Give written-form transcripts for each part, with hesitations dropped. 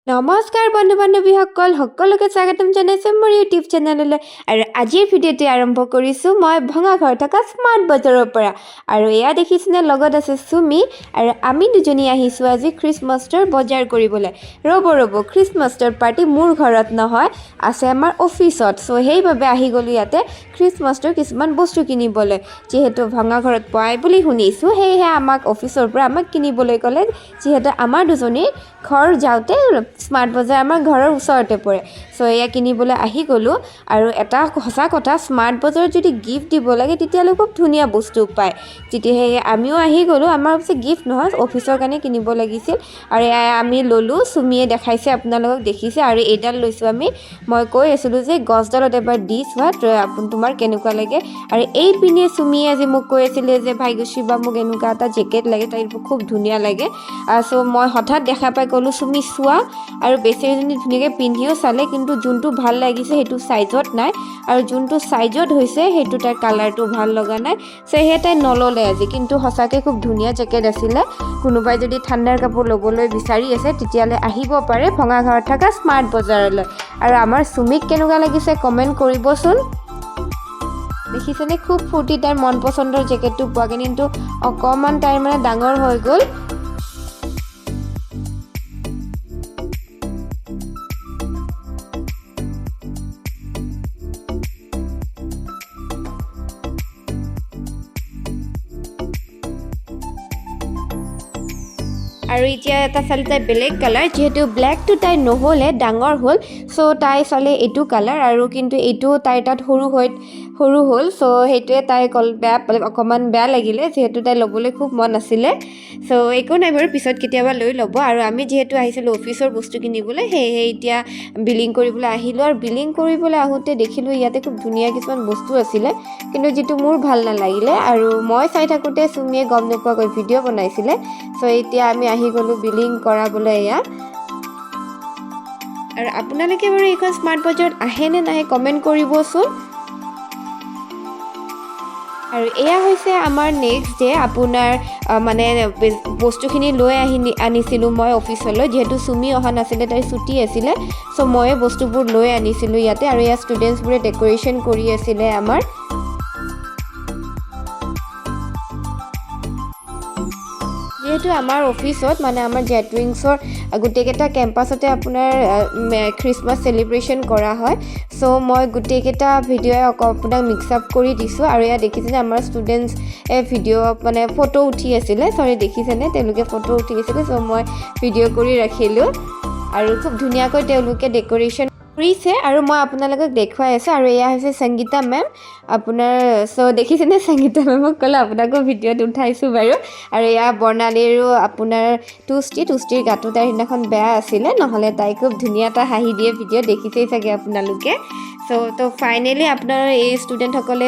নমস্কাৰ বন্ধু বান্ধৱীসকল সকলোকে স্বাগতম জনাইছোঁ মোৰ ইউটিউব চেনেললৈ আৰু আজিৰ ভিডিঅ'টি আৰম্ভ কৰিছোঁ মই ভঙাঘৰ থকা স্মাৰ্ট বজাৰৰ পৰা আৰু এয়া দেখিছেনে লগত আছে সুমি আৰু আমি দুজনী আহিছোঁ আজি খ্ৰীষ্টমাছৰ বজাৰ কৰিবলৈ ৰ'ব খ্ৰীষ্টমাছৰ পাৰ্টি মোৰ ঘৰত নহয় আছে আমাৰ অফিচত চ' সেইবাবে আহি গ'লোঁ ইয়াতে খ্ৰীষ্টমাছৰ কিছুমান বস্তু কিনিবলৈ যিহেতু ভঙাঘৰত পায় বুলি শুনিছোঁ সেয়েহে আমাক অফিচৰ পৰা আমাক কিনিবলৈ ক'লে যিহেতু আমাৰ দুজনীৰ ঘৰ যাওঁতে স্মাৰ্ট বজাৰ আমাৰ ঘৰৰ ওচৰতে পৰে চ' এয়া কিনিবলৈ আহি গ'লোঁ আৰু এটা সঁচা কথা স্মাৰ্ট বজাৰত যদি গিফ্ট দিব লাগে তেতিয়াহ'লে খুব ধুনীয়া বস্তু পায় তেতিয়াহে আমিও আহি গ'লোঁ আমাৰ পিছে গিফ্ট নহয় অফিচৰ কাৰণে কিনিব লাগিছিল আৰু এয়া আমি ল'লোঁ চুমিয়ে দেখাইছে আপোনালোকক দেখিছে আৰু এইডাল লৈছোঁ মই কৈ আছিলোঁ যে গছডালত এবাৰ দি চোৱা তোমাৰ কেনেকুৱা লাগে আৰু এই পিনে চুমিয়ে আজি মোক কৈ আছিলে যে ভাগ্যশ্ৰী বা মোক এনেকুৱা এটা জেকেট লাগে তাইৰ খুব ধুনীয়া লাগে চ' মই হঠাৎ দেখা পাই ক'লোঁ চুমি চোৱা আৰু বেচেৰীজনী ধুনীয়াকৈ পিন্ধিও চালে কিন্তু যোনটো ভাল লাগিছে সেইটো চাইজত নাই আৰু যোনটো চাইজত হৈছে সেইটো তাৰ কালাৰটো ভাল লগা নাই সেয়েহে তাই নল'লে আজি কিন্তু সঁচাকৈ খুব ধুনীয়া জেকেট আছিলে কোনোবাই যদি ঠাণ্ডাৰ কাপোৰ ল'বলৈ বিচাৰি আছে তেতিয়াহ'লে আহিব পাৰে ভঙাঘৰত থকা স্মাৰ্ট বজাৰলৈ আৰু আমাৰ চুমিক কেনেকুৱা লাগিছে কমেণ্ট কৰিবচোন দেখিছেনে খুব ফূৰ্তি তাইৰ মন পচন্দৰ জেকেটটো পোৱাকৈ কিন্তু অকণমান তাইৰ মানে ডাঙৰ হৈ গ'ল আৰু এতিয়া এটা চালে তাই বেলেগ কালাৰ যিহেতু ব্লেকটো তাই নহ'লে ডাঙৰ হ'ল চ' তাই চালে এইটো কালাৰ আৰু কিন্তু এইটো তাইৰ তাত সৰু হ'ল চ' সেইটোৱে তাই অকণমান বেয়া লাগিলে যিহেতু তাই ল'বলৈ খুব মন আছিলে চ' একো নাই বাৰু পিছত কেতিয়াবা লৈ ল'ব আৰু আমি যিহেতু আহিছিলোঁ অফিচৰ বস্তু কিনিবলৈ সেয়েহে এতিয়া বিলিং কৰিবলৈ আহিলোঁ আৰু বিলিং কৰিবলৈ আহোঁতে দেখিলোঁ ইয়াতে খুব ধুনীয়া কিছুমান বস্তু আছিলে কিন্তু যিটো মোৰ ভাল নালাগিলে আৰু মই চাই থাকোঁতে চুমিয়ে গম নোপোৱাকৈ ভিডিঅ' বনাইছিলে চ' এতিয়া আমি আহি গ'লোঁ বিলিং কৰাবলৈ এয়া আৰু আপোনালোকে বাৰু এইখন স্মাৰ্ট বজাৰত আহে নে নাহে কমেণ্ট কৰিবচোন আৰু এয়া হৈছে আমাৰ নেক্সট ডে আপোনাৰ মানে বস্তুখিনি লৈ আনিছিলোঁ মই অফিচলৈ যিহেতু চুমি অহা নাছিলে তাইৰ ছুটি আছিলে চ' ময়ে বস্তুবোৰ লৈ আনিছিলোঁ ইয়াতে আৰু ইয়াত ষ্টুডেণ্টছবোৰে ডেক'ৰেশ্যন কৰি আছিলে আমাৰ যিহেতু আমাৰ অফিচত মানে আমাৰ জেটউইংছৰ গোটেইকেইটা কেম্পাছতে আপোনাৰ খ্ৰীষ্টমাছ চেলিব্ৰেশ্যন কৰা হয় চ' মই গোটেইকেইটা ভিডিঅ'ই আপোনাক মিক্স আপ কৰি দিছোঁ আৰু ইয়াত দেখিছেনে আমাৰ ষ্টুডেণ্টছে ভিডিঅ' মানে ফটো উঠি আছিলে দেখিছেনে তেওঁলোকে ফটো উঠি আছিলে চ' মই ভিডিঅ' কৰি ৰাখিলোঁ আৰু খুব ধুনীয়াকৈ তেওঁলোকে ডেক'ৰেশ্যন কৰিছে আৰু মই আপোনালোকক দেখুৱাই আছোঁ আৰু এয়া হৈছে সংগীতা মেম আপোনাৰ চ' দেখিছেনে সংগীতা মেমক ক'লে আপোনাকো ভিডিঅ'ত উঠাইছোঁ বাৰু আৰু এয়া বৰ্ণালীৰো আপোনাৰ টুষ্টিৰ গাটো তাইৰ সেইদিনাখন বেয়া আছিলে নহ'লে তাই খুব ধুনীয়া এটা হাঁহি দিয়ে ভিডিঅ' দেখিছেই চাগে আপোনালোকে ত' ফাইনেলি আপোনাৰ এই ষ্টুডেণ্টসকলে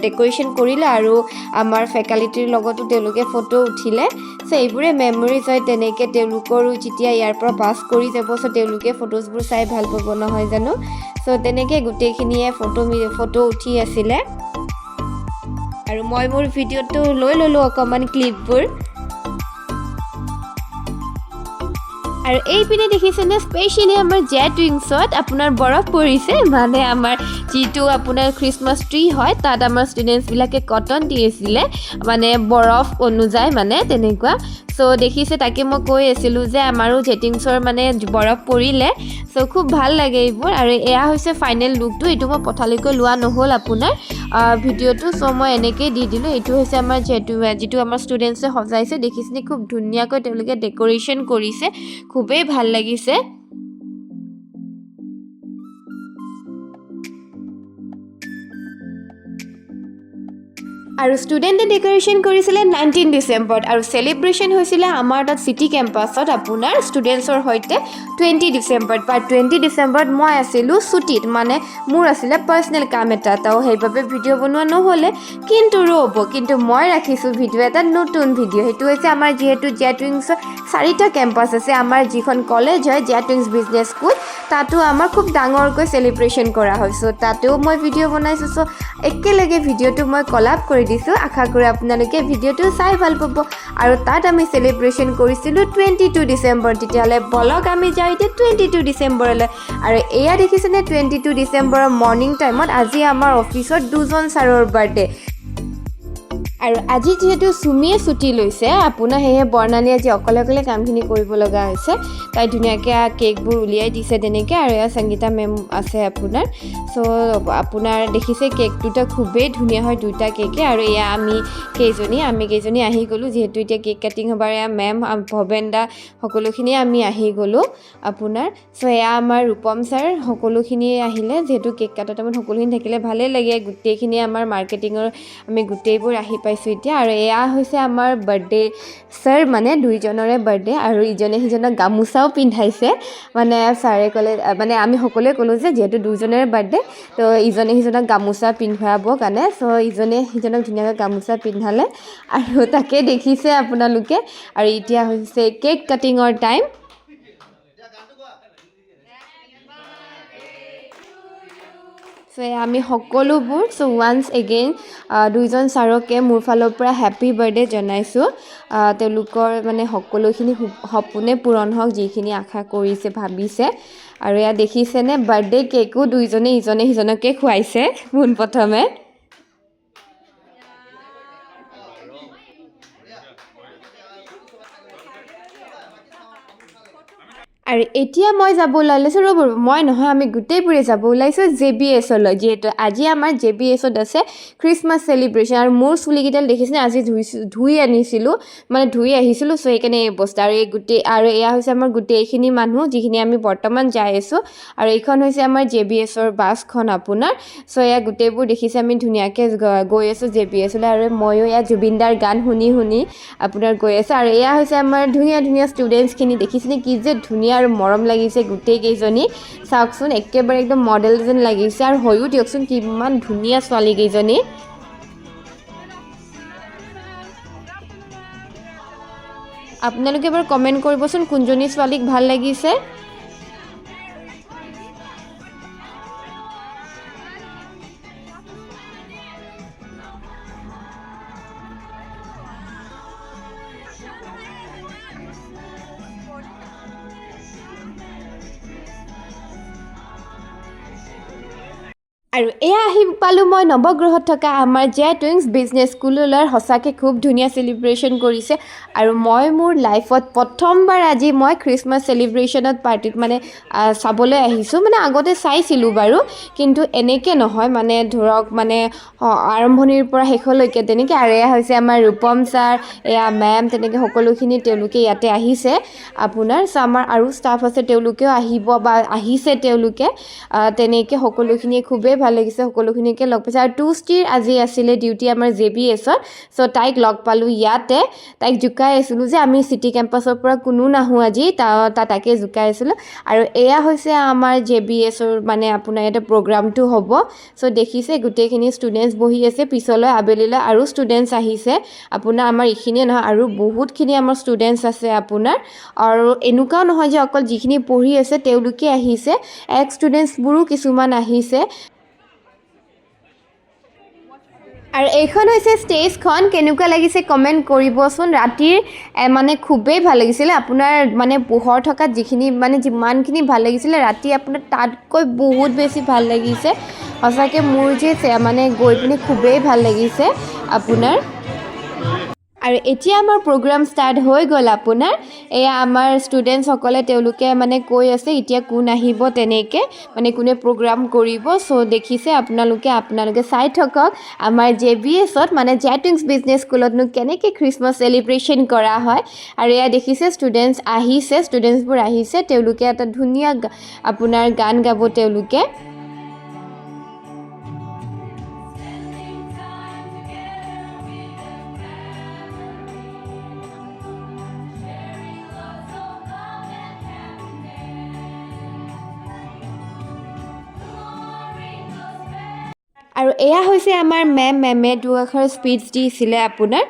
ডেক'ৰেশ্যন কৰিলে আৰু আমাৰ ফেকাল্টিৰ লগতো তেওঁলোকে ফটো উঠিলে চ' এইবোৰে মেমৰিজ হয় তেনেকৈ তেওঁলোকৰো যেতিয়া ইয়াৰ পৰা পাছ কৰি যাব চ' তেওঁলোকে ফটোজবোৰ চাই ভাল পাব নহয় জানো চ' তেনেকৈ গোটেইখিনিয়ে ফটো উঠি আছিলে আৰু মই মোৰ ভিডিঅ'টো লৈ ল'লোঁ অকণমান ক্লিপবোৰ আৰু এইপিনে দেখিছেনে স্পেচিয়েলি আমাৰ জেটউইংছত আপোনাৰ বৰফ পৰিছে মানে আমাৰ যিটো আপোনাৰ খ্ৰীষ্টমাছ ট্ৰী হয় তাত আমাৰ ষ্টুডেণ্টছবিলাকে কটন দি আছিলে মানে বৰফ অনুযায়ী মানে তেনেকুৱা চ' দেখিছে তাকে মই কৈ আছিলোঁ যে আমাৰো জেটিংছৰ মানে বৰফ পৰিলে চ' খুব ভাল লাগে এইবোৰ আৰু এয়া হৈছে ফাইনেল লুকটো এইটো মই পঠালিকৈ লোৱা নহ'ল আপোনাৰ ভিডিঅ'টো চ' মই এনেকৈয়ে দি দিলোঁ এইটো হৈছে আমাৰ যিটো আমাৰ ষ্টুডেণ্টছে সজাইছে দেখিছেনে খুব ধুনীয়াকৈ তেওঁলোকে ডেক'ৰেশ্যন কৰিছে খুবেই ভাল লাগিছে আৰু ষ্টুডেণ্টে ডেক'ৰেশ্যন কৰিছিলে 19 ডিচেম্বৰত আৰু চেলিব্ৰেশ্যন হৈছিলে আমাৰ তাত চিটি কেম্পাছত আপোনাৰ ষ্টুডেণ্টছৰ সৈতে 20 ডিচেম্বৰত বা 20 ডিচেম্বৰত মই আছিলোঁ ছুটীত মানে মোৰ আছিলে পাৰ্চনেল কাম এটা সেইবাবে ভিডিঅ' বনোৱা নহ'লে কিন্তু মই ৰাখিছোঁ ভিডিঅ' এটা নতুন ভিডিঅ' সেইটো হৈছে আমাৰ যিহেতু জেটউইংছৰ 4টা কেম্পাছ আছে আমাৰ যিখন কলেজ হয় জেটউইংছ বিজনেছ স্কুল তাতো আমাৰ খুব ডাঙৰকৈ চেলিব্ৰেশ্যন কৰা হয় চ' তাতেও মই ভিডিঅ' বনাইছোঁ চ' একেলগে ভিডিঅ'টো মই কলাপ কৰি দিছোঁ আশা কৰোঁ আপোনালোকে ভিডিঅ'টো চাই ভাল পাব আৰু তাত আমি চেলিব্ৰেশ্যন কৰিছিলোঁ 22 ডিচেম্বৰ তেতিয়াহ'লে বলক আমি যাওঁ এতিয়া 22 ডিচেম্বৰলৈ আৰু এয়া দেখিছেনে 22 ডিচেম্বৰৰ মৰ্ণিং টাইমত আজি আমাৰ অফিচত দুজন ছাৰৰ বাৰ্থডে আৰু আজি যিহেতু চুমিয়ে ছুটি লৈছে আপোনাৰ সেয়ে বৰ্ণালী আজি অকলে অকলে কামখিনি কৰিব লগা হৈছে তাই ধুনীয়াকৈ কেকবোৰ উলিয়াই দিছে তেনেকৈ আৰু এয়া সংগীতা মেম আছে আপোনাৰ চ' আপোনাৰ দেখিছে কেক দুটা খুবেই ধুনীয়া হয় দুটা কেকে আৰু এয়া আমি কেইজনী আহি গ'লোঁ যিহেতু এতিয়া কেক কাটিং হ'বাৰ এয়া মেম ভৱেন দা সকলোখিনিয়ে আমি আহি গ'লোঁ আপোনাৰ চ' এয়া আমাৰ ৰূপম ছাৰ সকলোখিনি আহিলে যিহেতু কেক কাটা টাইমত সকলোখিনি থাকিলে ভালেই লাগে গোটেইখিনি আমাৰ মাৰ্কেটিঙৰ আমি গোটেইবোৰ আহি পাইছোঁ এতিয়া আৰু এয়া হৈছে আমাৰ বাৰ্থডে ছাৰ মানে দুইজনৰে বাৰ্থডে আৰু ইজনে সিজনক গামোচাও পিন্ধাইছে মানে ছাৰে ক'লে মানে আমি সকলোৱে ক'লোঁ যে যিহেতু দুইজনৰে বাৰ্থডে তো ইজনে সিজনক গামোচা পিন্ধাবৰ কাৰণে চ' ইজনে সিজনক ধুনীয়াকৈ গামোচা পিন্ধালে আৰু তাকে দেখিছে আপোনালোকে আৰু এতিয়া হৈছে কেক কাটিঙৰ টাইম চ' আমি সকলোবোৰ চ' ওৱান্স এগেইন দুইজন ছাৰকে মোৰ ফালৰ পৰা হেপী বাৰ্থডে জনাইছোঁ তেওঁলোকৰ মানে সকলোখিনি সপোনে পূৰণ হওক যিখিনি আশা কৰিছে ভাবিছে আৰু এয়া দেখিছেনে বাৰ্থডে কেকো দুইজনে ইজনে সিজনকে খুৱাইছে পোনপ্ৰথমে আৰু এতিয়া মই যাব ওলাইছোঁ ৰ'ব মই নহয় আমি গোটেইবোৰে যাব ওলাইছোঁ JBSলৈ যিহেতু আজি আমাৰ JBSত আছে খ্ৰীষ্টমাছ চেলিব্ৰেশ্যন আৰু মোৰ চুলিকেইডাল দেখিছেনে আজি ধুই আনিছিলোঁ মানে ধুই আহিছিলোঁ চ' সেইকাৰণে এই অৱস্থা আৰু এই গোটেই আৰু এয়া হৈছে আমাৰ গোটেইখিনি মানুহ যিখিনি আমি বৰ্তমান যাই আছোঁ আৰু এইখন হৈছে আমাৰ JBSৰ বাছখন আপোনাৰ চ' এয়া গোটেইবোৰ দেখিছে আমি ধুনীয়াকৈ গৈ আছোঁ JBSলৈ আৰু ময়ো এয়া জুবিনদাৰ গান শুনি আপোনাৰ গৈ আছোঁ আৰু এয়া হৈছে আমাৰ ধুনীয়া ধুনীয়া ষ্টুডেণ্টছখিনি দেখিছেনে কি যে ধুনীয়া আৰু মৰম লাগিছে গোটেইকেইজনী চাওকচোন একেবাৰে একদম মডেল যেন লাগিছে আৰু হয়ো দিয়কচোন কিমান ধুনীয়া ছোৱালীকেইজনী আপোনালোকে এবাৰ কমেণ্ট কৰিবচোন কোনজনী ছোৱালীক ভাল লাগিছে আৰু এয়া আহি পালোঁ মই নৱগ্ৰহত থকা আমাৰ টুইংছ বিজনেছ স্কুললৈ সঁচাকৈ খুব ধুনীয়া চেলিব্ৰেশ্যন কৰিছে আৰু মই মোৰ লাইফত প্ৰথমবাৰ আজি মই খ্ৰীষ্টমাছ চেলিব্ৰেশ্যনত পাৰ্টিত মানে চাবলৈ আহিছোঁ মানে আগতে চাইছিলোঁ বাৰু কিন্তু এনেকৈ নহয় মানে ধৰক মানে আৰম্ভণিৰ পৰা শেষলৈকে তেনেকৈ আৰু এয়া হৈছে আমাৰ ৰূপম ছাৰ এয়া মেম তেনেকৈ সকলোখিনি তেওঁলোকে ইয়াতে আহিছে আপোনাৰ চ' আমাৰ আৰু ষ্টাফ আছে তেওঁলোকেও আহিব বা আহিছে তেওঁলোকে তেনেকৈ সকলোখিনিয়ে খুবেই ভাল লাগিছে সকলোখিনিকে লগ পাইছে আৰু টুষ্টিৰ আজি আছিলে ডিউটি আমাৰ JBSত চ' তাইক লগ পালোঁ ইয়াতে তাইক জোকাই আছিলোঁ যে আমি চিটি কেম্পাছৰ পৰা কোনো নাহোঁ আজি তাকে জোকাই আছিলোঁ আৰু এয়া হৈছে আমাৰ JBSৰ মানে আপোনাৰ ইয়াতে প্ৰগ্ৰামটো হ'ব চ' দেখিছে গোটেইখিনি ষ্টুডেণ্টছ বহি আছে পিছলৈ আবেলিলৈ আৰু ষ্টুডেণ্টছ আহিছে আপোনাৰ আমাৰ এইখিনিয়ে নহয় আৰু বহুতখিনি আমাৰ ষ্টুডেণ্টছ আছে আপোনাৰ আৰু এনেকুৱাও নহয় যে অকল যিখিনি পঢ়ি আছে তেওঁলোকে আহিছে ষ্টুডেণ্টছবোৰো কিছুমান আহিছে আৰু এইখন হৈছে ষ্টেজখন কেনেকুৱা লাগিছে কমেণ্ট কৰিবচোন ৰাতিৰ মানে খুবেই ভাল লাগিছিলে আপোনাৰ মানে পোহৰ থকাত যিখিনি মানে যিমানখিনি ভাল লাগিছিলে ৰাতি আপোনাৰ তাতকৈ বহুত বেছি ভাল লাগিছে সঁচাকৈ মোৰ যে মানে গৈ পিনে খুবেই ভাল লাগিছে আপোনাৰ আৰু এতিয়া আমাৰ প্ৰগ্ৰাম ষ্টাৰ্ট হৈ গ'ল আপোনাৰ এয়া আমাৰ ষ্টুডেণ্টছসকলে তেওঁলোকে মানে কৈ আছে এতিয়া কোন আহিব তেনেকৈ মানে কোনে প্ৰগ্ৰাম কৰিব চ' দেখিছে আপোনালোকে চাই থাকক আমাৰ JBSত মানে টুইংছ বিজনেছ স্কুলতনো কেনেকৈ খ্ৰীষ্টমাছ চেলিব্ৰেশ্যন কৰা হয় আৰু এয়া দেখিছে ষ্টুডেণ্টছবোৰ আহিছে তেওঁলোকে এটা ধুনীয়া আপোনাৰ গান গাব তেওঁলোকে আৰু এয়া হৈছে আমাৰ মেমে দুআষাৰ স্পীচ দিছিলে আপোনাৰ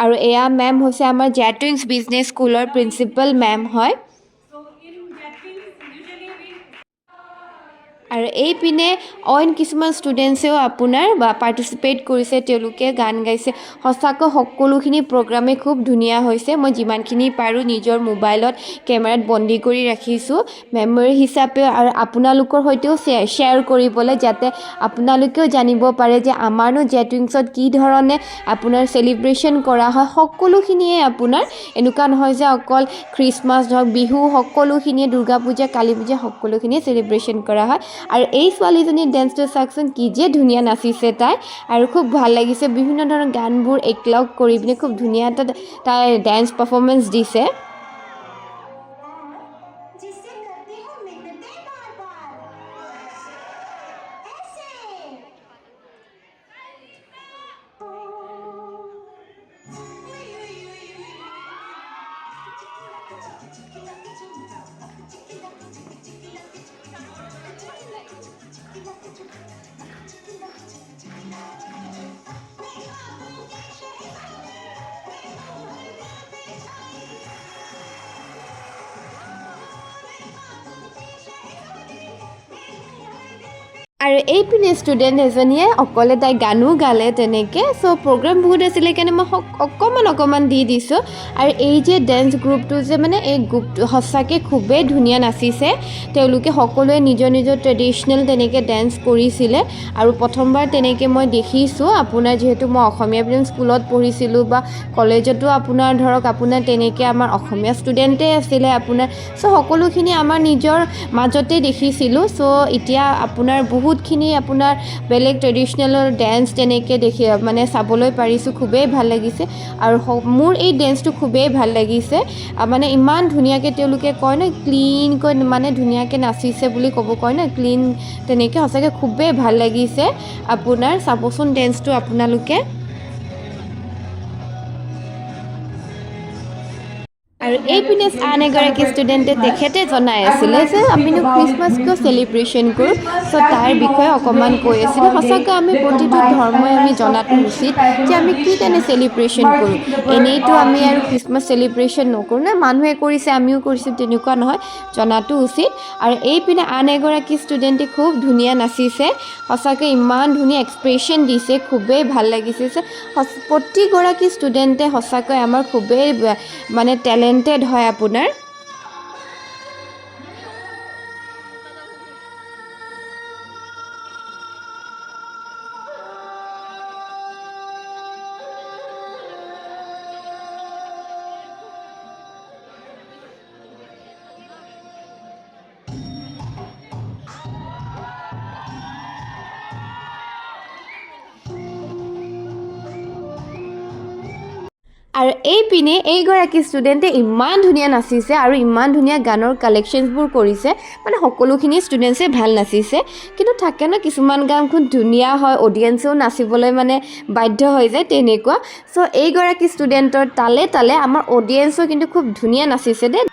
আৰু এয়া মেম হৈছে আমাৰ টুইংছ বিজনেছ স্কুলৰ প্ৰিন্সিপাল মেম হয় আৰু এইপিনে অইন কিছুমান ষ্টুডেণ্টছেও আপোনাৰ পাৰ্টিচিপেট কৰিছে, তেওঁলোকে গান গাইছে। সঁচাকৈ সকলোখিনি প্ৰগ্ৰামেই খুব ধুনীয়া হৈছে। মই যিমানখিনি পাৰোঁ নিজৰ মোবাইলত কেমেৰাত বন্দী কৰি ৰাখিছোঁ মেমৰি হিচাপে, আৰু আপোনালোকৰ সৈতেও শ্বেয়াৰ কৰিবলৈ, যাতে আপোনালোকেও জানিব পাৰে যে আমাৰনো জেট উইংছত কি ধৰণে আপোনাৰ চেলিব্ৰেশ্যন কৰা হয়। সকলোখিনিয়ে আপোনাৰ এনেকুৱা নহয় যে অকল খ্ৰীষ্টমাছ হওক, বিহু, সকলোখিনিয়ে, দুৰ্গা পূজা, কালী পূজা, সকলোখিনিয়ে চেলিব্ৰেশ্যন কৰা হয়। আৰু এই ছোৱালীজনীৰ ডেন্সটো চাওকচোন, কি যে ধুনীয়া নাচিছে তাই, আৰু খুব ভাল লাগিছে। বিভিন্ন ধৰণৰ গানবোৰ একলগ কৰি পিনে খুব ধুনীয়া এটা তাই ডেন্স পাৰফৰ্মেঞ্চ দিছে। আৰু এইপিনে ষ্টুডেণ্ট এজনীয়ে অকলে তাই গানো গালে তেনেকৈ। চ' প্ৰগ্ৰাম বহুত আছিলে কাৰণে মই অকণমান দি দিছোঁ। আৰু এই যে ডেন্স গ্ৰুপটো যে মানে এই গ্ৰুপটো সঁচাকৈ খুবেই ধুনীয়া নাচিছে। তেওঁলোকে সকলোৱে নিজৰ নিজৰ ট্ৰেডিশ্যনেল তেনেকৈ ডেন্স কৰিছিলে। আৰু প্ৰথমবাৰ তেনেকৈ মই দেখিছোঁ আপোনাৰ, যিহেতু মই অসমীয়া মিডিয়াম স্কুলত পঢ়িছিলোঁ বা কলেজতো আপোনাৰ ধৰক আপোনাৰ তেনেকৈ আমাৰ অসমীয়া ষ্টুডেণ্টেই আছিলে আপোনাৰ। চ' সকলোখিনি আমাৰ নিজৰ মাজতে দেখিছিলোঁ। চ' এতিয়া আপোনাৰ বহুতখিনি আপোনাৰ বেলেগ ট্ৰেডিশ্যনেলৰ ডেন্স তেনেকৈ মানে চাবলৈ পাৰিছোঁ, খুবেই ভাল লাগিছে। আৰু মোৰ এই ডেন্সটো খুবেই ভাল লাগিছে। মানে ইমান ধুনীয়াকৈ তেওঁলোকে কয় ন, ক্লিনকৈ মানে ধুনীয়াকৈ নাচিছে বুলি কয় ন, ক্লিন তেনেকৈ, সঁচাকৈ খুবেই ভাল লাগিছে। আপোনাৰ চাবচোন ডেন্সটো আপোনালোকে। আৰু এইপিনে আন এগৰাকী ষ্টুডেণ্টে তেখেতে জনাই আছিলে যে আমিনো খ্ৰীষ্টমাছ কিয় চেলিব্ৰেশ্যন কৰোঁ। চ' তাৰ বিষয়ে অকণমান কৈ আছিলে। সঁচাকৈ আমি প্ৰতিটো ধৰ্মই আমি জনাটো উচিত যে আমি কি কাৰণে চেলিব্ৰেশ্যন কৰোঁ। এনেইতো আমি আৰু খ্ৰীষ্টমাছ চেলিব্ৰেশ্যন নকৰোঁ নে, মানুহে কৰিছে আমিও কৰিছোঁ, তেনেকুৱা নহয়, জনাটো উচিত। আৰু এইপিনে আন এগৰাকী ষ্টুডেণ্টে খুব ধুনীয়া নাচিছে। সঁচাকৈ ইমান ধুনীয়া এক্সপ্ৰেশ্যন দিছে, খুবেই ভাল লাগিছে। প্ৰতিগৰাকী ষ্টুডেণ্টে সঁচাকৈ আমাৰ খুবেই মানে টেলেণ্টেড হয় আপোনাৰ। আৰু এইপিনে এইগৰাকী ষ্টুডেণ্টে ইমান ধুনীয়া নাচিছে আৰু ইমান ধুনীয়া গানৰ কালেকশ্যনছবোৰ কৰিছে। মানে সকলোখিনি ষ্টুডেণ্টছে ভাল নাচিছে, কিন্তু থাকে ন কিছুমান গান খুব ধুনীয়া হয়, অডিয়েঞ্চেও নাচিবলৈ মানে বাধ্য হৈ যায় তেনেকুৱা। চ' এইগৰাকী ষ্টুডেণ্টৰ তালে তালে আমাৰ অডিয়েঞ্চেও কিন্তু খুব ধুনীয়া নাচিছে দেই।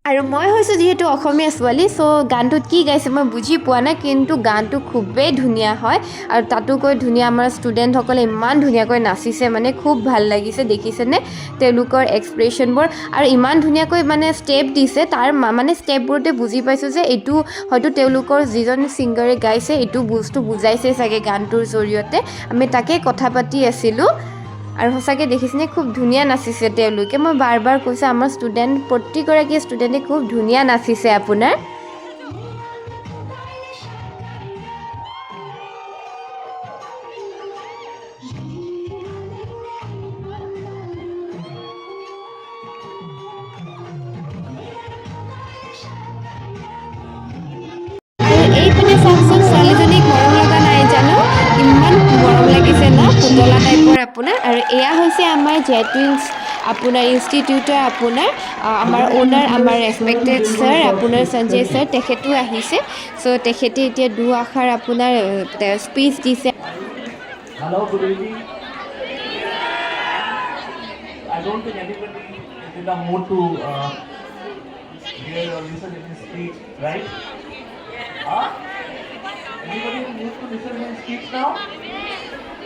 আৰু মই হৈছোঁ যিহেতু অসমীয়া ছোৱালী, চ' গানটোত কি গাইছে মই বুজি পোৱা নাই, কিন্তু গানটো খুবেই ধুনীয়া হয়। আৰু তাতোকৈ ধুনীয়া আমাৰ ষ্টুডেণ্টসকলে ইমান ধুনীয়াকৈ নাচিছে, মানে খুব ভাল লাগিছে। দেখিছেনে তেওঁলোকৰ এক্সপ্ৰেশ্যনবোৰ, আৰু ইমান ধুনীয়াকৈ মানে ষ্টেপ দিছে। তাৰ মানে ষ্টেপবোৰতে বুজি পাইছোঁ যে এইটো হয়তো তেওঁলোকৰ যিজন ছিংগাৰে গাইছে এইটো বস্তু বুজাইছে চাগে গানটোৰ জৰিয়তে। আমি তাকেই কথা পাতি আছিলোঁ। আৰু সঁচাকৈ দেখিছেনে খুব ধুনীয়া নাচিছে তেওঁলোকে। মই বাৰ বাৰ কৈছোঁ আমাৰ প্ৰতিগৰাকী ষ্টুডেণ্টে খুব ধুনীয়া নাচিছে আপোনাৰ। দেখিছে না পুতলা টাইপৰ আপোনাৰ আৰু এয়া হৈছে আমাৰ জেটুইনছ আপোনাৰ ইনষ্টিটিউটৰ আপোনাৰ আমাৰ ওনাৰ আমাৰ ৰেসপেক্টেড স্যাৰ আপোনাৰ সঞ্জয় স্যাৰ তেখেতো আহিছে চ' তেখেতে এতিয়া দুআষাৰ আপোনাৰ স্পীচ দিছে Hello, good evening. I don't think anybody is in the mood to hear or listen to his speech, right? Huh? Anybody in the mood to listen to his speech now?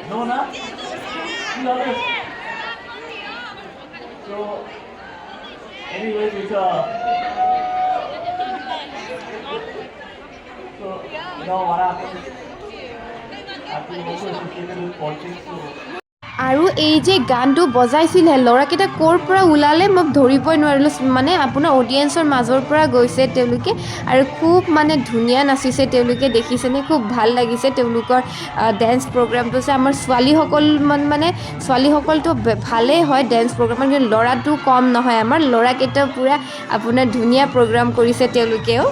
No, na? Be honest. So, anyways, it's so, you know what happens? I've been also associated with politics, so আৰু এই যে গানটো বজাইছিলে ল'ৰাকেইটা ক'ৰ পৰা ওলালে মই ধৰিবই নোৱাৰিলোঁ মানে আপোনাৰ অডিয়েঞ্চৰ মাজৰ পৰা গৈছে তেওঁলোকে আৰু খুব মানে ধুনীয়া নাচিছে তেওঁলোকে দেখিছেনে খুব ভাল লাগিছে তেওঁলোকৰ ডেন্স প্ৰগ্ৰামটো আছে আমাৰ ছোৱালীসকল মানে ছোৱালীসকলতো ভালেই হয় ডেন্স প্ৰগ্ৰামত কিন্তু ল'ৰাটো কম নহয় আমাৰ ল'ৰাকেইটা পূৰা আপোনাৰ ধুনীয়া প্ৰগ্ৰাম কৰিছে তেওঁলোকেও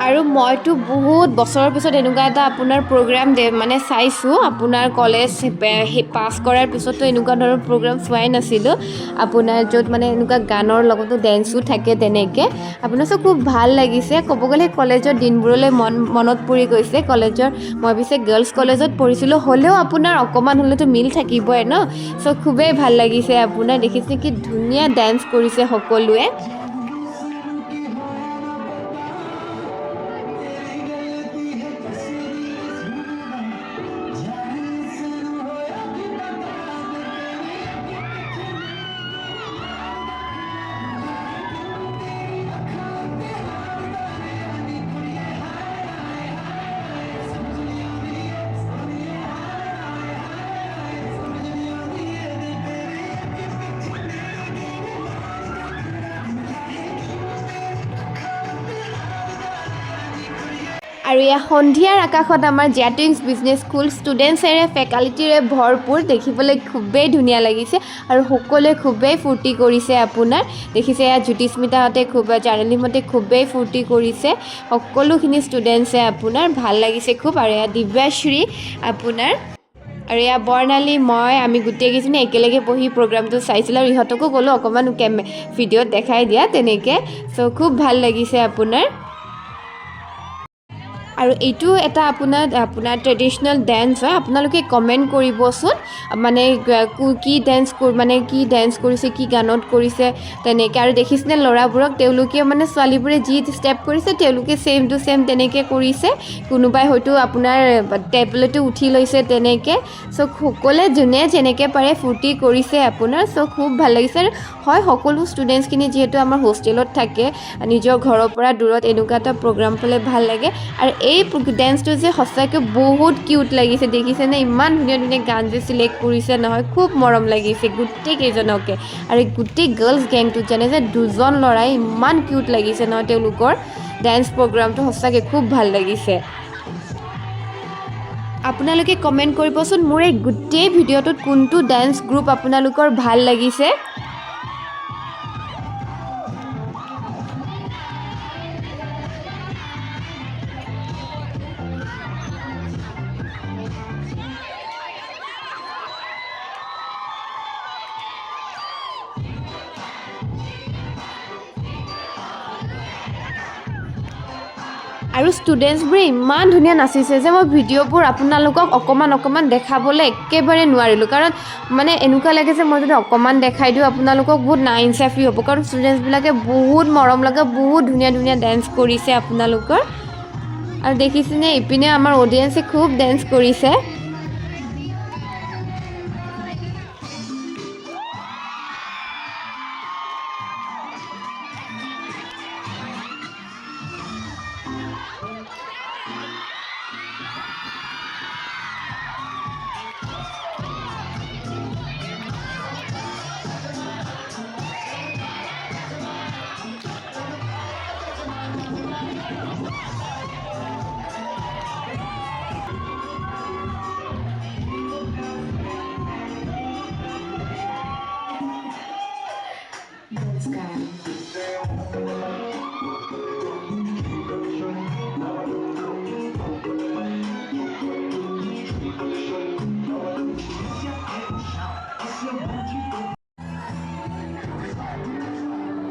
আৰু মইতো বহুত বছৰৰ পিছত এনেকুৱা এটা আপোনাৰ প্ৰগ্ৰাম মানে চাইছোঁ আপোনাৰ কলেজ পাছ কৰাৰ পিছতো এনেকুৱা ধৰণৰ প্ৰগ্ৰাম চোৱাই নাছিলোঁ আপোনাৰ য'ত মানে এনেকুৱা গানৰ লগতো ডেন্সো থাকে তেনেকৈ আপোনাৰ চব খুব ভাল লাগিছে ক'ব গ'লে কলেজৰ দিনবোৰলৈ মনত পৰি গৈছে কলেজৰ মই পিছে গাৰ্লছ কলেজত পঢ়িছিলোঁ হ'লেও আপোনাৰ অকণমান হ'লেতো মিল থাকিবই ন চ' খুবেই ভাল লাগিছে আপোনাৰ দেখিছে কি ধুনীয়া ডেন্স কৰিছে সকলোৱে আৰু এয়া সন্ধিয়াৰ আকাশত আমাৰ জেটিংছ বিজনেছ স্কুল ষ্টুডেণ্টছেৰে ফেকাল্টিৰে ভৰপূৰ দেখিবলৈ খুবেই ধুনীয়া লাগিছে আৰু সকলোৱে খুবেই ফূৰ্তি কৰিছে আপোনাৰ দেখিছে এয়া জ্যোতিস্মিতাহঁতে জাৰ্ণালীমতে খুবেই ফূৰ্তি কৰিছে সকলোখিনি ষ্টুডেণ্টছে আপোনাৰ ভাল লাগিছে খুব আৰু এয়া দিব্যাশ্ৰী আপোনাৰ আৰু এয়া বৰ্ণালী মই আমি গোটেইকেইজনী একেলগে বহি প্ৰগ্ৰামটো চাইছিলোঁ আৰু ইহঁতকো ক'লোঁ অকণমান ভিডিঅ'ত দেখাই দিয়া তেনেকৈ চ' খুব ভাল লাগিছে আপোনাৰ আৰু এইটো এটা আপোনাৰ ট্ৰেডিশ্যনেল ডেন্স হয় আপোনালোকে কমেণ্ট কৰিবচোন মানে কি ডেন্স কৰিছে কি গানত কৰিছে তেনেকৈ আৰু দেখিছেনে ল'ৰাবোৰক তেওঁলোকে মানে ছোৱালীবোৰে যি ষ্টেপ কৰিছে তেওঁলোকে ছেম টু ছেম তেনেকৈ কৰিছে কোনোবাই হয়তো আপোনাৰ টেবলেটো উঠি লৈছে তেনেকৈ চ' সকলোৱে যোনে যেনেকৈ পাৰে ফূৰ্তি কৰিছে আপোনাৰ চ' খুব ভাল লাগিছে হয় সকলো ষ্টুডেণ্টছখিনি যিহেতু আমাৰ হোষ্টেলত থাকে নিজৰ ঘৰৰ পৰা দূৰত এনেকুৱা এটা প্ৰগ্ৰাম পালে ভাল লাগে আৰু এই ডেন্সটো যে সঁচাকৈ বহুত কিউট লাগিছে দেখিছেনে ইমান ধুনীয়া ধুনীয়া গান যে চিলেক্ট কৰিছে নহয় খুব মৰম লাগিছে গোটেইকেইজনকে আৰু গোটেই গাৰ্লছ গেংটোত জানে যে দুজন ল'ৰাই ইমান কিউট লাগিছে নহয় তেওঁলোকৰ ডেন্স প্ৰগ্ৰামটো সঁচাকৈ খুব ভাল লাগিছে আপোনালোকে কমেণ্ট কৰিবচোন মোৰ এই গোটেই ভিডিঅ'টোত কোনটো ডেন্স গ্ৰুপ আপোনালোকৰ ভাল লাগিছে আৰু ষ্টুডেণ্টছবোৰে ইমান ধুনীয়া নাচিছে যে মই ভিডিঅ'বোৰ আপোনালোকক অকণমান দেখাবলৈ একেবাৰে নোৱাৰিলোঁ কাৰণ মানে এনেকুৱা লাগে যে মই যদি অকণমান দেখাই দিওঁ আপোনালোকক বহুত নাইনচাফি হ'ব কাৰণ ষ্টুডেণ্টছবিলাকে বহুত মৰম লগা বহুত ধুনীয়া ধুনীয়া ডেন্স কৰিছে আপোনালোকৰ আৰু দেখিছেনে ইপিনে আমাৰ অডিয়েঞ্চে খুব ডেন্স কৰিছে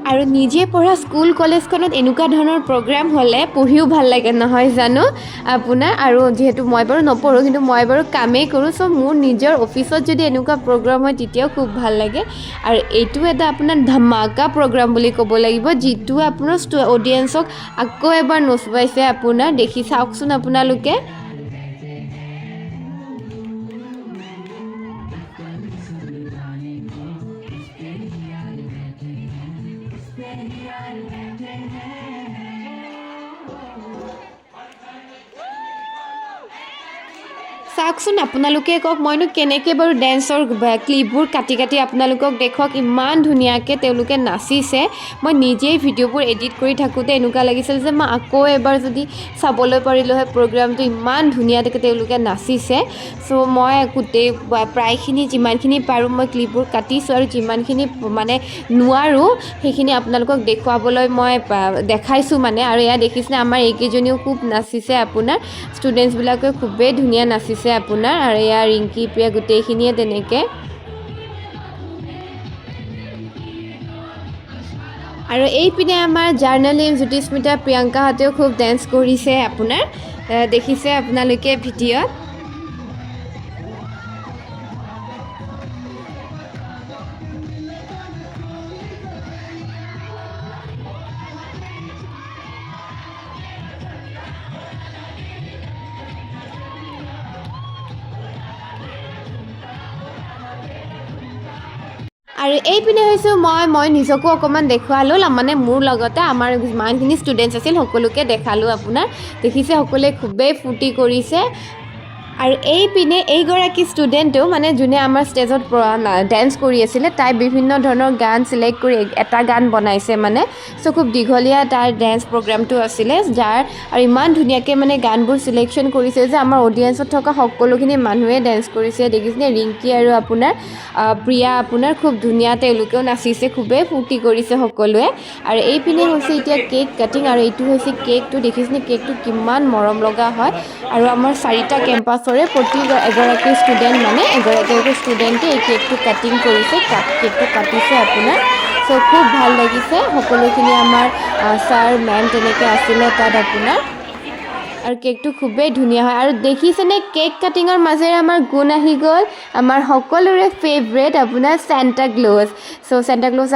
আৰু নিজে পঢ়া স্কুল কলেজখনত এনেকুৱা ধৰণৰ প্ৰগ্ৰাম হ'লে পঢ়িও ভাল লাগে নহয় জানো আপোনাৰ আৰু যিহেতু মই বাৰু নপঢ়োঁ কিন্তু মই বাৰু কামেই কৰোঁ চ' মোৰ নিজৰ অফিচত যদি এনেকুৱা প্ৰগ্ৰাম হয় তেতিয়াও খুব ভাল লাগে আৰু এইটো এটা আপোনাৰ ধামাকা প্ৰগ্ৰাম বুলি ক'ব লাগিব যিটো আপোনাৰ অডিয়েঞ্চক আকৌ এবাৰ নচুৱাইছে আপোনাৰ দেখি চাওকচোন আপোনালোকে চাওকচোন আপোনালোকে কওক মইনো কেনেকৈ বাৰু ডেন্সৰ ক্লিপবোৰ কাটি আপোনালোকক দেখুৱাওক ইমান ধুনীয়াকৈ তেওঁলোকে নাচিছে মই নিজেই ভিডিঅ'বোৰ এডিট কৰি থাকোঁতে এনেকুৱা লাগিছিল যে মই আকৌ এবাৰ যদি চাবলৈ পাৰিলোঁ হয় প্ৰগ্ৰামটো ইমান ধুনীয়াকৈ তেওঁলোকে নাচিছে চ' মই গোটেই প্ৰায়খিনি যিমানখিনি পাৰোঁ মই ক্লিপবোৰ কাটিছোঁ আৰু যিমানখিনি মানে নোৱাৰোঁ সেইখিনি আপোনালোকক দেখুৱাবলৈ মই দেখাইছোঁ মানে আৰু এয়া দেখিছেনে আমাৰ এইকেইজনীও খুব নাচিছে আপোনাৰ ষ্টুডেণ্টছবিলাকে খুবেই ধুনীয়া নাচিছে আপোনাৰ আৰু এয়া ৰিংকি প্ৰিয়া গোটেইখিনিয়ে তেনেকৈ আৰু এইপিনে আমাৰ জাৰ্ণালী জ্যোতিস্মিতা প্ৰিয়ংকাহঁতেও খুব ডেন্স কৰিছে আপোনাৰ দেখিছে আপোনালোকে ভিডিঅ'ত আৰু এইপিনে হৈছোঁ মই নিজকো অকণমান দেখুৱালোঁ মানে মোৰ লগতে আমাৰ যিমানখিনি ষ্টুডেণ্টছ আছিল সকলোকে দেখালোঁ আপোনাৰ দেখিছে সকলোৱে খুবেই ফূৰ্তি কৰিছে আৰু এইপিনে এইগৰাকী ষ্টুডেণ্টেও মানে যোনে আমাৰ ষ্টেজত ডেন্স কৰি আছিলে তাই বিভিন্ন ধৰণৰ গান চিলেক্ট কৰি এটা গান বনাইছে মানে চ' খুব দীঘলীয়া তাৰ ডেন্স প্ৰগ্ৰামটো আছিলে যাৰ আৰু ইমান ধুনীয়াকৈ মানে গানবোৰ চিলেকশ্যন কৰিছে যে আমাৰ অডিয়েঞ্চত থকা সকলোখিনি মানুহে ডেন্স কৰিছে দেখিছেনে ৰিংকি আৰু আপোনাৰ প্ৰিয়া আপোনাৰ খুব ধুনীয়া তেওঁলোকেও নাচিছে খুবেই ফূৰ্তি কৰিছে সকলোৱে আৰু এইপিনে হৈছে এতিয়া কেক কাটিং আৰু এইটো হৈছে কেকটো দেখিছেনে কেকটো কিমান মৰম লগা হয় আৰু আমাৰ 4টা কেম্পাছৰে প্ৰতি এগৰাকী ষ্টুডেণ্ট মানে এগৰাকী ষ্টুডেণ্টে এই কেকটো কাটিং কৰিছে কেকটো কাটিছে আপোনাৰ চ' খুব ভাল লাগিছে সকলোখিনি আমাৰ ছাৰ মেম তেনেকৈ আছিলে তাত আপোনাৰ আৰু কেকটো খুবেই ধুনীয়া হয় আৰু দেখিছেনে কেক কাটিঙৰ মাজেৰে আমাৰ গুণ আহি গ'ল আমাৰ সকলোৰে ফেভৰেট আপোনাৰ চেণ্টা ক্লজ চ' চেণ্টা ক্লজ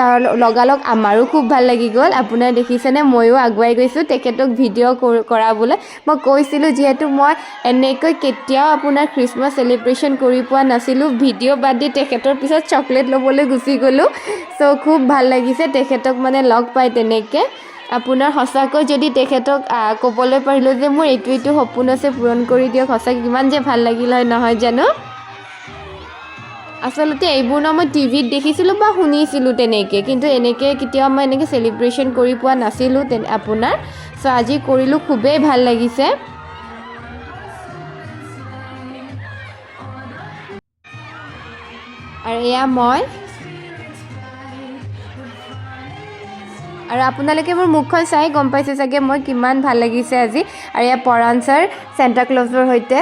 লগালগ আমাৰো খুব ভাল লাগি গ'ল আপোনাৰ দেখিছেনে ময়ো আগুৱাই গৈছোঁ তেখেতক ভিডিঅ' কৰাবলৈ মই কৈছিলোঁ যিহেতু মই এনেকৈ কেতিয়াও আপোনাৰ খ্ৰীষ্টমাছ চেলিব্ৰেশ্যন কৰি পোৱা নাছিলোঁ ভিডিঅ' বাদ দি তেখেতৰ পিছত চকলেট ল'বলৈ গুচি গ'লোঁ চ' খুব ভাল লাগিছে তেখেতক মানে লগ পাই তেনেকৈ আপোনাৰ সঁচাকৈ যদি তেখেতক ক'বলৈ পাৰিলোঁ যে মোৰ এইটো সপোন আছে পূৰণ কৰি দিয়ক সঁচাকৈ কিমান যে ভাল লাগিল হয় নহয় জানো আচলতে এইবোৰ মই টিভিত দেখিছিলোঁ বা শুনিছিলোঁ তেনেকৈ কিন্তু এনেকৈ কেতিয়াও মই এনেকৈ চেলিব্ৰেশ্যন কৰি পোৱা নাছিলোঁ আপোনাৰ চ' আজি কৰিলোঁ খুবেই ভাল লাগিছে আৰু এয়া মই আৰু আপোনালোকে মোৰ মুখখন চাই গম পাইছে চাগে মই কিমান ভাল লাগিছে আজি আৰু এয়া পৰাণ ছাৰ চেণ্টা ক্লজৰ সৈতে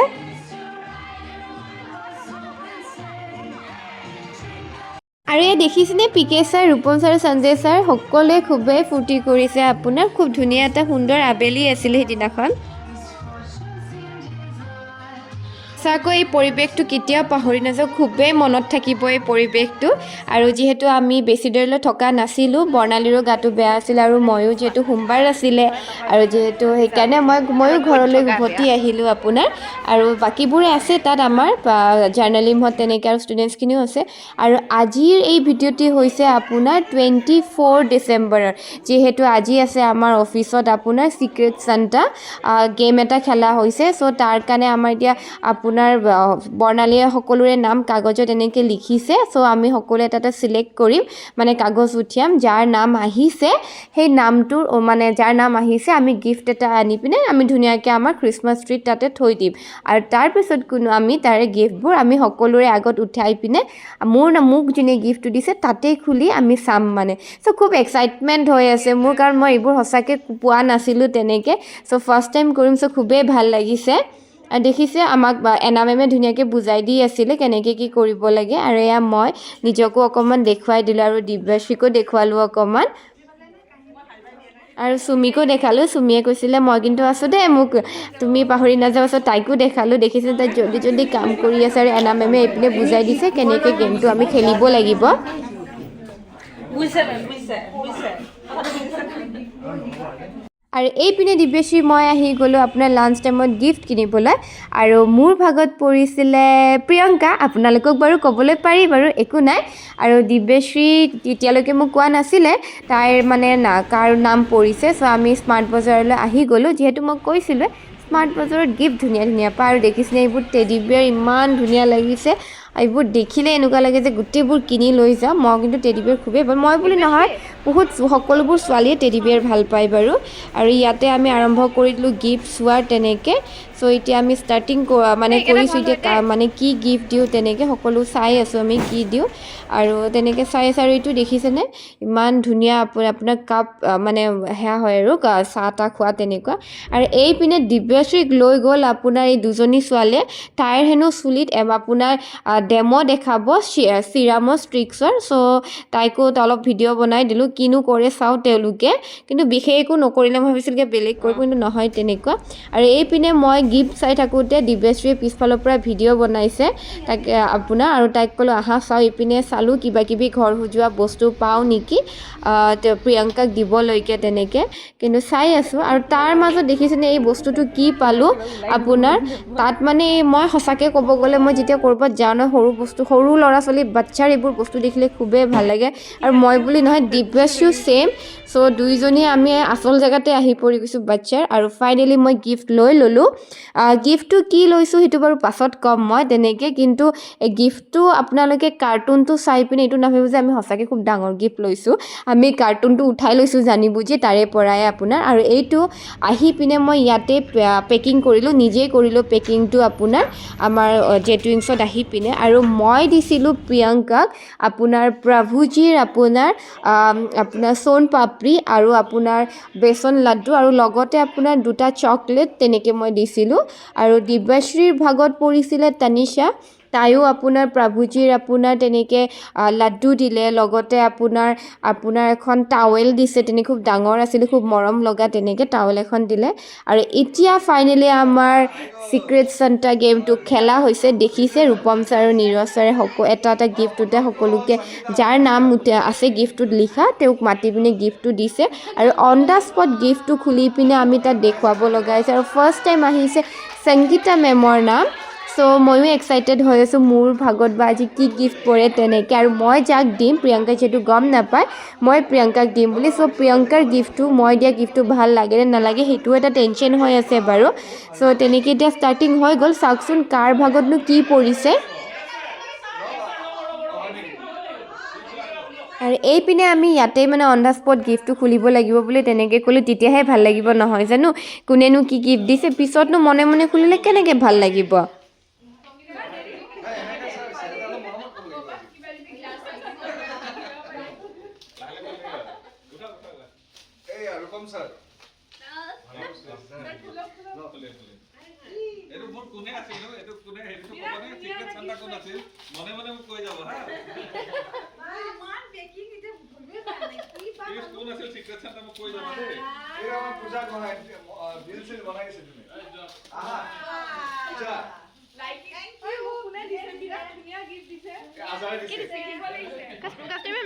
আৰু এই দেখিছেনে PK sir Rupam sir Sanjay sir সকলোৱে খুবেই ফূৰ্তি কৰিছে আপোনাৰ খুব ধুনীয়া এটা সুন্দৰ আবেলি আছিলে সেইদিনাখন সঁচাকৈ এই পৰিৱেশটো কেতিয়াও পাহৰি নাযাওঁ খুবেই মনত থাকিব এই পৰিৱেশটো আৰু যিহেতু আমি বেছি দেৰিলৈ থকা নাছিলোঁ বৰ্ণালীৰো গাটো বেয়া আছিল আৰু ময়ো যিহেতু সোমবাৰ আছিলে আৰু যিহেতু সেইকাৰণে ময়ো ঘৰলৈ উভতি আহিলোঁ আপোনাৰ আৰু বাকীবোৰে আছে তাত আমাৰ জাৰ্ণালিমত তেনেকৈ আৰু ষ্টুডেণ্টছখিনিও আছে আৰু আজিৰ এই ভিডিঅ'টি হৈছে আপোনাৰ 24 ডিচেম্বৰৰ যিহেতু আজি আছে আমাৰ অফিচত আপোনাৰ চিক্ৰেট সান্তা গেম এটা খেলা হৈছে চ' তাৰ কাৰণে আমাৰ এতিয়া আপোনাৰ বৰ্ণালীয়ে সকলোৰে নাম কাগজত এনেকৈ লিখিছে চ' আমি সকলোৱে এটা চিলেক্ট কৰিম মানে কাগজ উঠিয়াম যাৰ নাম আহিছে সেই নামটোৰ মানে যাৰ নাম আহিছে আমি গিফ্ট এটা আনি পিনে আমি ধুনীয়াকৈ আমাৰ খ্ৰীষ্টমাছ ট্ৰিত তাতে থৈ দিম আৰু তাৰপিছত আমি তাৰে গিফ্টবোৰ আমি সকলোৰে আগত উঠাই পিনে মোক যোনে গিফ্টটো দিছে তাতেই খুলি আমি চাম মানে চ' খুব এক্সাইটমেণ্ট হৈ আছে মোৰ কাৰণ মই এইবোৰ সঁচাকৈ পোৱা নাছিলোঁ তেনেকৈ চ' ফাৰ্ষ্ট টাইম কৰিম চ' খুবেই ভাল লাগিছে আৰু দেখিছে আমাক এনা মেমে ধুনীয়াকৈ বুজাই দি আছিলে কেনেকৈ কি কৰিব লাগে আৰু এয়া মই নিজকো অকণমান দেখুৱাই দিলোঁ আৰু দিব্যাশ্ৰীকো দেখুৱালোঁ অকণমান আৰু চুমিকো দেখালোঁ চুমিয়ে কৈছিলে মই কিন্তু আছোঁ দেই মোক তুমি পাহৰি নাযাওঁ চ' তাইকো দেখালোঁ দেখিছে তাই জল্দি কাম কৰি আছে আৰু এনা মেমে এইপিনে বুজাই দিছে কেনেকৈ গেমটো আমি খেলিব লাগিব আৰু এইপিনে দিব্যাশ্ৰী মই আহি গ'লোঁ আপোনাৰ লাঞ্চ টাইমত গিফ্ট কিনিবলৈ আৰু মোৰ ভাগত পৰিছিলে প্ৰিয়ংকা আপোনালোকক বাৰু ক'বলৈ পাৰি বাৰু একো নাই আৰু দিব্যাশ্ৰী তেতিয়ালৈকে মোক কোৱা নাছিলে তাইৰ মানে কাৰ নাম পৰিছে চ' আমি স্মাৰ্ট বজাৰলৈ আহি গ'লোঁ যিহেতু মই কৈছিলোঁ স্মাৰ্ট বজাৰত গিফ্ট ধুনীয়া পায় আৰু দেখিছিলে এইবোৰ টেডি বিয়াৰ ইমান ধুনীয়া লাগিছে এইবোৰ দেখিলে এনেকুৱা লাগে যে গোটেইবোৰ কিনি লৈ যাওঁ মই কিন্তু টেডি বিয়াৰ খুবেই ভাল মই বুলি নহয় বহুত সকলোবোৰ ছোৱালীয়ে টেডি বিয়াৰ ভাল পায় বাৰু আৰু ইয়াতে আমি আৰম্ভ কৰি দিলোঁ গিফ্ট চোৱাৰ তেনেকৈ চ' এতিয়া আমি ষ্টাৰ্টিং মানে কৰিছোঁ এতিয়া মানে কি গিফ্ট দিওঁ তেনেকৈ সকলো চাই আছোঁ আমি কি দিওঁ আৰু তেনেকৈ চাই আছোঁ আৰু এইটো দেখিছেনে ইমান ধুনীয়া আপোনাৰ কাপ মানে সেয়া হয় আৰু চাহ তাহ খোৱা তেনেকুৱা আৰু এইপিনে দিব্যাশ্ৰীক লৈ গ'ল আপোনাৰ এই দুজনী ছোৱালীয়ে তাইৰ হেনো চুলিত আপোনাৰ ডেমো দেখাব চিৰামৰ ষ্ট্ৰিক্সৰ চ' তাইকো অলপ ভিডিঅ' বনাই দিলোঁ কিনো কৰে চাওঁ তেওঁলোকে কিন্তু বিশেষ একো নকৰিলে মই ভাবিছিলোঁ বেলেগ কৰিব কিন্তু নহয় তেনেকুৱা আৰু এইপিনে মই গিফ্ট চাই থাকোঁতে দিব্যাশ্ৰীয়ে পিছফালৰ পৰা ভিডিঅ' বনাইছে তাক আপোনাৰ আৰু তাইক ক'লোঁ আহা চাওঁ ইপিনে চালোঁ কিবাকিবি ঘৰ সজোৱা বস্তু পাওঁ নেকি প্ৰিয়ংকাক দিবলৈকে তেনেকৈ কিন্তু চাই আছোঁ আৰু তাৰ মাজত দেখিছেনে এই বস্তুটো কি পালোঁ আপোনাৰ তাত মানে মই সঁচাকৈ ক'ব গ'লে মই যেতিয়া ক'ৰবাত যাওঁ ন সৰু ল'ৰা ছোৱালী বাচ্ছাৰ এইবোৰ বস্তু দেখিলে খুবেই ভাল লাগে আৰু মই বুলি নহয় দিব্যাশ্ৰীও ছেইম চ' দুইজনী আমি আচল জেগাতে আহি পৰি গৈছোঁ বাচ্ছাৰ আৰু ফাইনেলি মই গিফ্ট লৈ ল'লোঁ গিফ্টটো কি লৈছোঁ সেইটো বাৰু পাছত ক'ম মই তেনেকৈ কিন্তু এই গিফ্টটো আপোনালোকে কাৰ্টুনটো চাই পিনে এইটো নাভাবিব যে আমি সঁচাকৈ খুব ডাঙৰ গিফ্ট লৈছোঁ আমি কাৰ্টুনটো উঠাই লৈছোঁ জানি বুজি তাৰে পৰাই আপোনাৰ আৰু এইটো আহি পিনে মই ইয়াতে পেকিং কৰিলোঁ নিজেই কৰিলোঁ পেকিংটো আপোনাৰ আমাৰ জেটুইংছত আহি পিনে আৰু মই দিছিলোঁ প্ৰিয়ংকাক আপোনাৰ প্ৰভুজীৰ আপোনাৰ সোণ পাপৰি আৰু আপোনাৰ বেচন লাড্ডু আৰু লগতে আপোনাৰ 2টা চকলেট তেনেকৈ মই দিছিলোঁ আৰু দিব্যাশ্ৰীৰ ভাগত পৰিছিলে তানিশা তাইও আপোনাৰ প্ৰভুজীৰ আপোনাৰ তেনেকৈ লাড্ডু দিলে লগতে আপোনাৰ এখন টাৱেল দিছে তেনেকৈ খুব ডাঙৰ আছিলে খুব মৰম লগা তেনেকৈ টাৱেল এখন দিলে আৰু এতিয়া ফাইনেলি আমাৰ চিক্ৰেট সান্তা গেমটো খেলা হৈছে দেখিছে ৰূপম ছাৰ আৰু নীৰজ ছাৰে এটা এটা গিফ্টটোতে সকলোকে যাৰ নাম আছে গিফ্টটোত লিখা তেওঁক মাতি পিনে গিফ্টটো দিছে আৰু অন দ্য স্পট গিফ্টটো খুলি পিনে আমি তাত দেখুৱাব লগা হৈছে আৰু ফাৰ্ষ্ট টাইম আহিছে সংগীতা মেমৰ নাম চ' ময়ো এক্সাইটেড হৈ আছোঁ মোৰ ভাগত বা আজি কি গিফ্ট পৰে তেনেকৈ আৰু মই যাক দিম প্ৰিয়ংকাই যিহেতু গম নাপায় মই প্ৰিয়ংকাক দিম বুলি চ' প্ৰিয়ংকাৰ গিফ্টটো মই দিয়া গিফ্টটো ভাল লাগে নে নালাগে সেইটো এটা টেনশ্যন হৈ আছে বাৰু চ' তেনেকৈ এতিয়া ষ্টাৰ্টিং হৈ গ'ল চাওকচোন কাৰ ভাগতনো কি পৰিছে আৰু এইপিনে আমি ইয়াতেই মানে অন দ্য স্পট গিফ্টটো খুলিব লাগিব বুলি তেনেকৈ ক'লোঁ তেতিয়াহে ভাল লাগিব নহয় জানো কোনেনো কি গিফ্ট দিছে পিছতনো মনে মনে খুলিলে কেনেকৈ ভাল লাগিব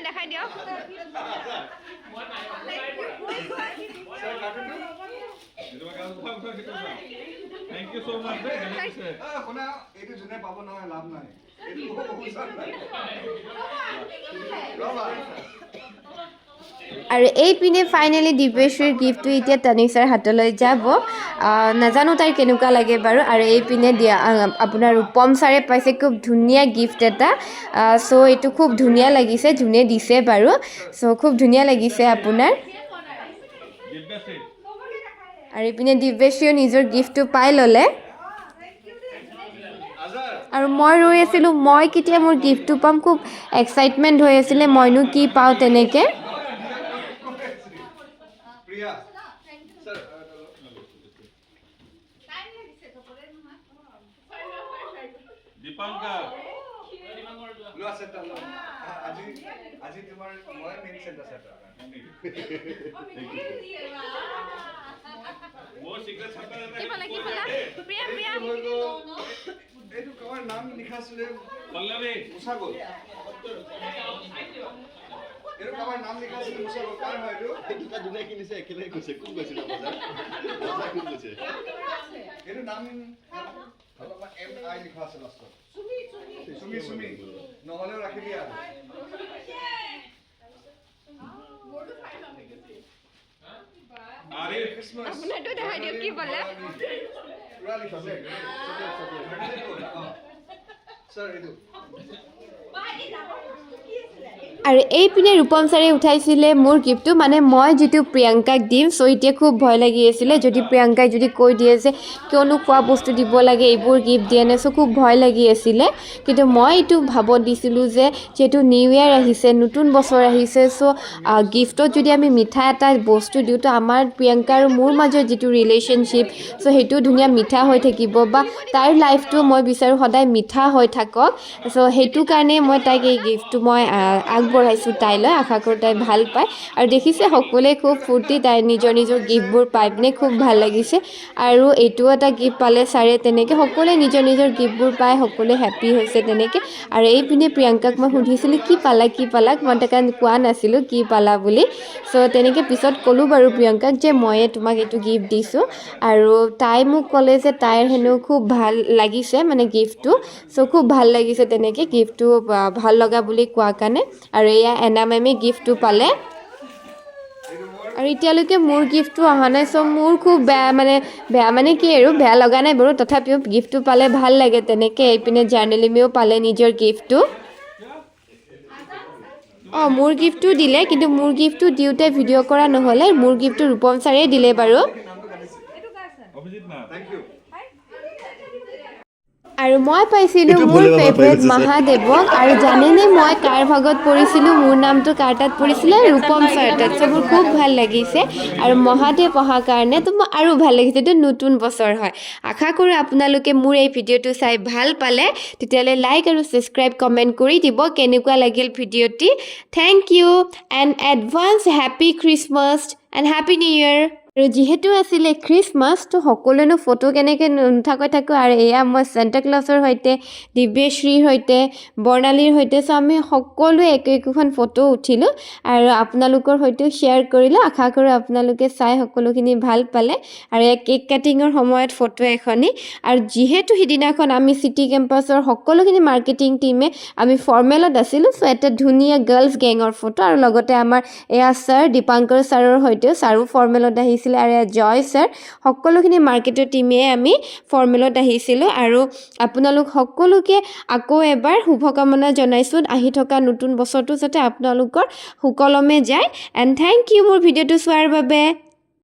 দেখাই দিয়ক Thank you so much. শুনা এইটো জুনে পাব নহয় লাভ নাই আৰু এইপিনে ফাইনেলি দিব্যশ্ৰীৰ গিফ্টটো এতিয়া তানিশাৰ হাতলৈ যাব নাজানো তাইৰ কেনেকুৱা লাগে বাৰু আৰু এইপিনে দিয়া আপোনাৰ ৰূপম ছাৰে পাইছে খুব ধুনীয়া গিফ্ট এটা চ' এইটো খুব ধুনীয়া লাগিছে যোনে দিছে বাৰু চ' খুব ধুনীয়া লাগিছে আপোনাৰ আৰু এইপিনে দিব্যশ্ৰীও নিজৰ গিফ্টটো পাই ল'লে আৰু মই ৰৈ আছিলোঁ মই কেতিয়া মোৰ গিফ্টটো পাম খুব এক্সাইটমেণ্ট হৈ আছিলে মইনো কি পাওঁ তেনেকৈ প্ৰিয়া স্যার দীপাঙ্কা লো সেটা লো আজি আজি তোমার মই মেইন সেন্টার সেটা মোর সিক্রেট সেন্টার কি বলা প্রিয়া প্রিয়া এইটো কার নাম লিখা আছিল পল্লবী উষাগল এর কার নাম লিখা আছিল উষাগল কার হয় এটো এটা দুনিয়া কিনিছে একেলগে কইছে কোন কইছিল বাজার কোন কইছে এর নাম বাবা এম আই লিখা আছে লাস্ট সুমি নহলে রাখি দিয়া আরে ক্রিসমাস আপনাটো দেখাই দিও কি বলে পুরা লিখা আছে স্যার এটো আৰু এইপিনে ৰূপম ছাৰে উঠাইছিলে মোৰ গিফ্টটো মানে মই যিটো প্ৰিয়ংকাক দিম চ' এতিয়া খুব ভয় লাগি আছিলে যদি প্ৰিয়ংকাই যদি কৈ দিয়ে যে কিয়নো খোৱা বস্তু দিব লাগে এইবোৰ গিফ্ট দিয়ে নে চ' খুব ভয় লাগি আছিলে কিন্তু মই এইটো ভাবত দিছিলোঁ যে যিহেতু নিউ ইয়েৰ আহিছে নতুন বছৰ আহিছে চ' গিফ্টত যদি আমি মিঠা এটা বস্তু দিওঁ তো আমাৰ প্ৰিয়ংকা আৰু মোৰ মাজত যিটো ৰিলেশ্যনশ্বিপ চ' সেইটো ধুনীয়া মিঠা হৈ থাকিব বা তাইৰ লাইফটো মই বিচাৰোঁ সদায় মিঠা হৈ থাকক চ' সেইটো কাৰণে মই তাইক এই গিফ্টটো মই আগবঢ়াইছোঁ তাইলৈ আশা কৰোঁ তাই ভাল পায় আৰু দেখিছে সকলোৱে খুব ফূৰ্তি তাই নিজৰ গিফ্টবোৰ পাই পিনে খুব ভাল লাগিছে আৰু এইটো এটা গিফ্ট পালে ছাৰে তেনেকৈ সকলোৱে নিজৰ গিফ্টবোৰ পাই সকলোৱে হেপ্পী হৈছে তেনেকৈ আৰু এইপিনে প্ৰিয়ংকাক মই সুধিছিলোঁ কি পালা মই তাক কোৱা নাছিলোঁ কি পালা বুলি চ' তেনেকৈ পিছত ক'লোঁ বাৰু প্ৰিয়ংকাক যে ময়ে তোমাক এইটো গিফ্ট দিছোঁ আৰু তাই মোক ক'লে যে তাইৰ হেনো খুব ভাল লাগিছে মানে গিফ্টটো চ' খুব ভাল লাগিছে তেনেকৈ গিফ্টটো ভাল লগা বুলি কোৱা কাৰণে আৰু এয়া এনা মেমে গিফ্টটো পালে এইটো আৰু এতিয়ালৈকে মোৰ গিফ্টটো অহা নাই চ' মোৰ খুব বেয়া মানে কি আৰু বেয়া লগা নাই বাৰু তথাপিও গিফ্টটো পালে ভাল লাগে তেনেকৈ এইপিনে জাৰ্নেলিমেও পালে নিজৰ গিফ্টটো মোৰ গিফ্টটো দিলে কিন্তু মোৰ গিফ্টটো দিওঁতে ভিডিঅ' কৰা নহ'লে মোৰ গিফ্টটো ৰূপম ছাৰে দিলে বাৰু আৰু মই পাইছিলোঁ মোৰ ফেভৰেট মহাদেৱক আৰু জানেনে মই কাৰ ভাগত পৰিছিলোঁ মোৰ নামটো কাৰ তাত পৰিছিলে ৰূপম ছাৰ তাত চ' মোৰ খুব ভাল লাগিছে আৰু মহাদেৱ অহাৰ কাৰণে তো মোৰ আৰু ভাল লাগিছে এইটো নতুন বছৰ হয় আশা কৰোঁ আপোনালোকে মোৰ এই ভিডিঅ'টো চাই ভাল পালে তেতিয়াহ'লে লাইক আৰু ছাবস্ক্ৰাইব কমেণ্ট কৰি দিব কেনেকুৱা লাগিল ভিডিঅ'টি thank you and advance happy Christmas and happy New Year আৰু যিহেতু আছিলে খ্ৰীষ্টমাছ তো সকলোৱেনো ফটো কেনেকৈ নুঠাকৈ থাকোঁ আৰু এয়া মই চেণ্টা ক্লজৰ সৈতে দিব্যশ্ৰীৰ সৈতে বৰ্ণালীৰ সৈতে চ' আমি সকলোৱে একোখন ফটো উঠিলোঁ আৰু আপোনালোকৰ সৈতেও শ্বেয়াৰ কৰিলোঁ আশা কৰোঁ আপোনালোকে চাই সকলোখিনি ভাল পালে আৰু এই কেক কাটিঙৰ সময়ত ফটো এখনি আৰু যিহেতু সিদিনাখন আমি চিটি কেম্পাছৰ সকলোখিনি মাৰ্কেটিং টিমে আমি ফৰ্মেলত আছিলোঁ চ' এটা ধুনীয়া গাৰ্লছ গেঙৰ ফটো আৰু লগতে আমাৰ এয়া ছাৰ দীপাংকৰ ছাৰৰ সৈতেও ছাৰো ফৰ্মেলত আহিছিলে আৰু এয়া জয় ছাৰ সকলোখিনি মাৰ্কেটৰ টিমে আমি ফৰ্মেলত আহিছিলোঁ আৰু আপোনালোক সকলোকে আকৌ এবাৰ শুভকামনা জনাইছোঁ আহি থকা নতুন বছৰটো যাতে আপোনালোকৰ সুকলমে যায় এণ্ড থেংক ইউ মোৰ ভিডিঅ'টো চোৱাৰ বাবে